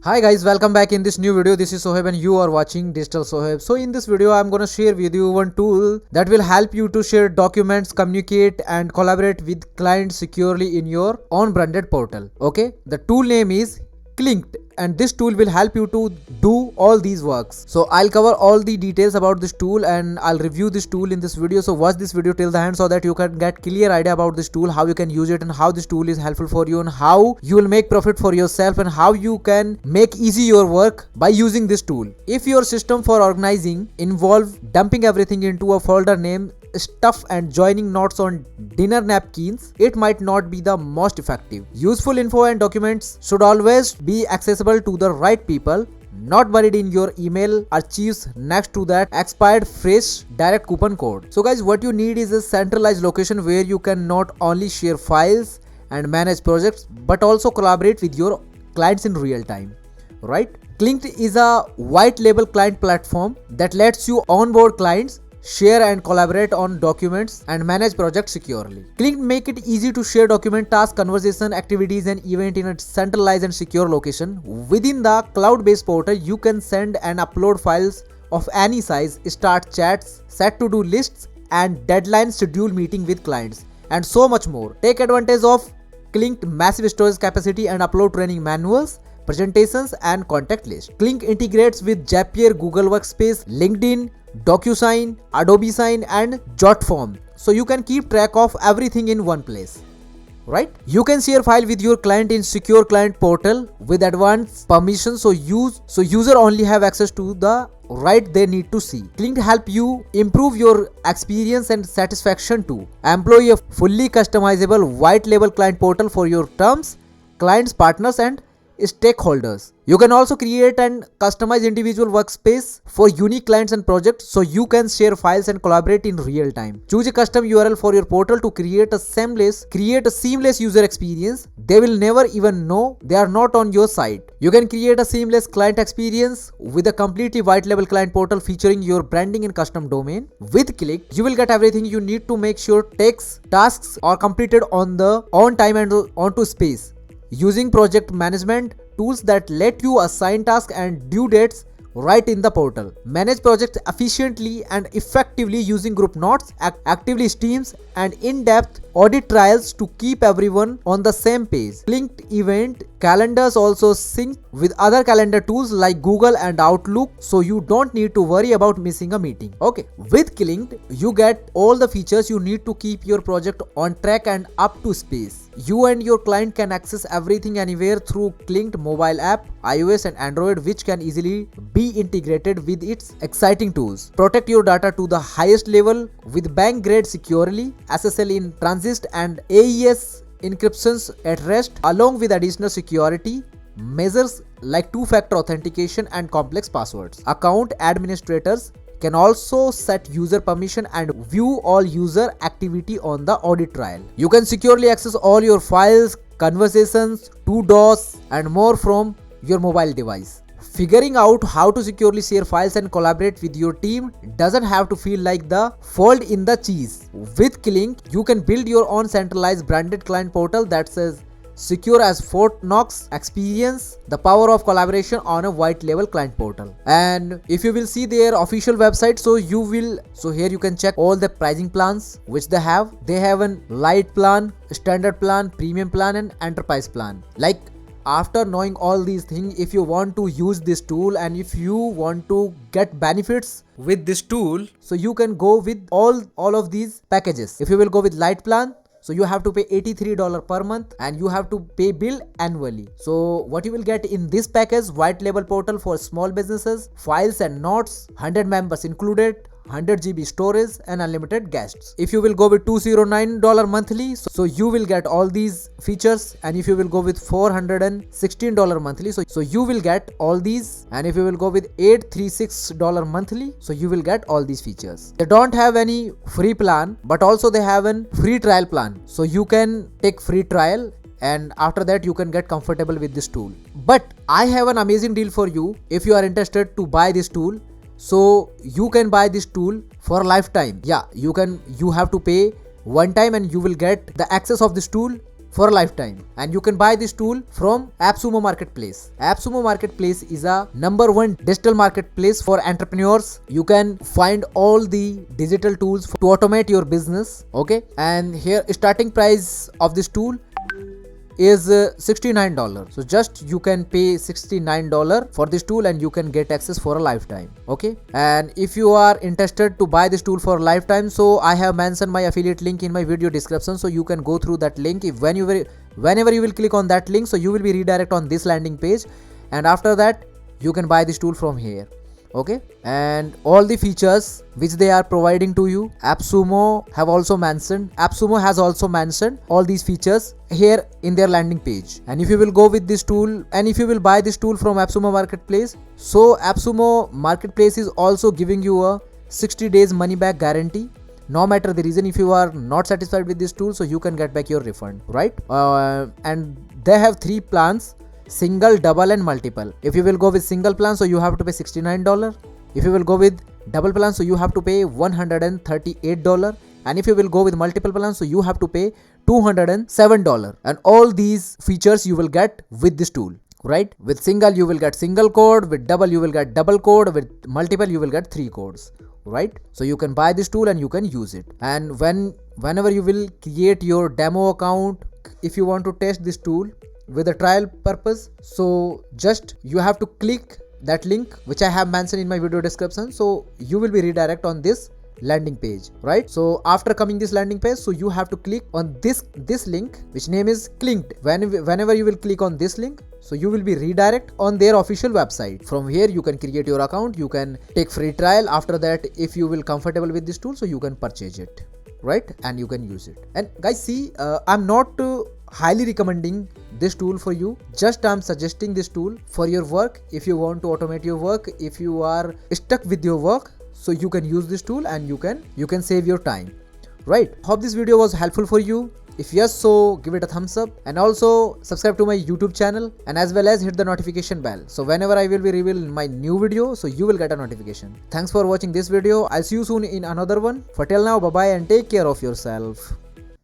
Hi guys, welcome back in this new video. This is Sohaib and you are watching Digital Sohaib. So in this video, I'm gonna share with you one tool that will help you to share documents, communicate and collaborate with clients securely in your own branded portal. Okay, the tool name is Clinked and this tool will help you to do all these works. So I'll cover all the details about this tool and I'll review this tool in this video. So watch this video till the end so that you can get clear idea about this tool, how you can use it and how this tool is helpful for you and how you will make profit for yourself and how you can make easy your work by using this tool. If your system for organizing involve dumping everything into a folder named stuff and joining notes on dinner napkins, it might not be the most effective. Useful info and documents should always be accessible to the right people, not buried in your email archives next to that expired fresh direct coupon code. So guys, what you need is a centralized location where you can not only share files and manage projects but also collaborate with your clients in real time, right? Clinked is a white label client platform that lets you onboard clients, share and collaborate on documents and manage projects securely. Clinked make it easy to share document, tasks, conversation, activities and event in a centralized and secure location. Within the cloud-based portal, you can send and upload files of any size, start chats, set to-do lists and deadline schedule meeting with clients and so much more. Take advantage of Clinked massive storage capacity and upload training manuals, presentations and contact list. Clinked integrates with Zapier, Google Workspace, LinkedIn, DocuSign, Adobe Sign and Jotform, so you can keep track of everything in one place, right? You can share file with your client in secure client portal with advanced permission, so user only have access to the right they need to see. Clinked help you improve your experience and satisfaction too. Employ a fully customizable white label client portal for your terms, clients, partners and stakeholders. You can also create and customize individual workspace for unique clients and projects, so you can share files and collaborate in real time. Choose a custom URL for your portal to create a seamless user experience. They will never even know they are not on your site. You can create a seamless client experience with a completely white label client portal featuring your branding and custom domain. With Clinked, you will get everything you need to make sure tasks are completed on time and onto space. Using project management tools that let you assign tasks and due dates right in the portal. Manage projects efficiently and effectively using group notes, actively streams and in-depth audit trials to keep everyone on the same page. Clinked event calendars also sync with other calendar tools like Google and Outlook, so you don't need to worry about missing a meeting. Okay, with Clinked, you get all the features you need to keep your project on track and up to space. You and your client can access everything anywhere through Clinked mobile app, iOS and Android, which can easily be integrated with its exciting tools. Protect your data to the highest level with bank grade securely, SSL in transit and AES encryptions at rest, along with additional security measures like two-factor authentication and complex passwords. Account administrators can also set user permission and view all user activity on the audit trail. You can securely access all your files, conversations, to-dos and more from your mobile device. Figuring out how to securely share files and collaborate with your team doesn't have to feel like the fold in the cheese. With Clinked, you can build your own centralized branded client portal that says secure as Fort Knox. Experience the power of collaboration on a white label client portal. And if you will see their official website, so here you can check all the pricing plans which they have. They have a light plan, standard plan, premium plan and enterprise plan. Like, after knowing all these things, if you want to use this tool and if you want to get benefits with this tool, so you can go with all of these packages. If you will go with light plan, so you have to pay $83 per month and you have to pay bill annually. So what you will get in this package: white label portal for small businesses, files and notes, 100 members included, 100 GB storage and unlimited guests. If you will go with $209 monthly, so you will get all these features, and if you will go with $416 monthly, so you will get all these, and if you will go with $836 monthly, so you will get all these features. They don't have any free plan, but also they have a free trial plan, so you can take free trial and after that you can get comfortable with this tool. But I have an amazing deal for you. If you are interested to buy this tool, so you can buy this tool for lifetime. Yeah, you have to pay one time and you will get the access of this tool for a lifetime. And you can buy this tool from AppSumo Marketplace. AppSumo Marketplace is a #1 digital marketplace for entrepreneurs. You can find all the digital tools to automate your business. Okay, and here starting price of this tool is $69. So just you can pay $69 for this tool and you can get access for a lifetime. Okay, and if you are interested to buy this tool for a lifetime, so I have mentioned my affiliate link in my video description, so you can go through that link. If whenever you will click on that link, so you will be redirect on this landing page, and after that you can buy this tool from here. Okay, and all the features which they are providing to you, AppSumo has also mentioned all these features here in their landing page. And if you will go with this tool and if you will buy this tool from AppSumo Marketplace, so AppSumo Marketplace is also giving you a 60 days money back guarantee. No matter the reason, if you are not satisfied with this tool, so you can get back your refund, right? And they have 3 plans: single, double and multiple. If you will go with single plan, so you have to pay $69. If you will go with double plan, so you have to pay $138. And if you will go with multiple plans, so you have to pay $207. And all these features you will get with this tool, right? With single you will get single code, with double you will get double code, with multiple you will get 3 codes, right? So you can buy this tool and you can use it. And whenever you will create your demo account, if you want to test this tool with a trial purpose, so just you have to click that link which I have mentioned in my video description, so you will be redirect on this landing page, right? So after coming this landing page, so you have to click on this link which name is Clinked. Whenever you will click on this link, so you will be redirect on their official website. From here you can create your account, you can take free trial. After that, if you will comfortable with this tool, so you can purchase it, right? And you can use it. And guys, see, I'm not highly recommending this tool for you, just I'm suggesting this tool for your work. If you want to automate your work, if you are stuck with your work, so you can use this tool and you can save your time, right? Hope this video was helpful for you. If yes, so give it a thumbs up and also subscribe to my YouTube channel, and as well as hit the notification bell, so whenever I will be revealing my new video, so you will get a notification. Thanks for watching this video. I'll see you soon in another one. For till now, bye bye and take care of yourself.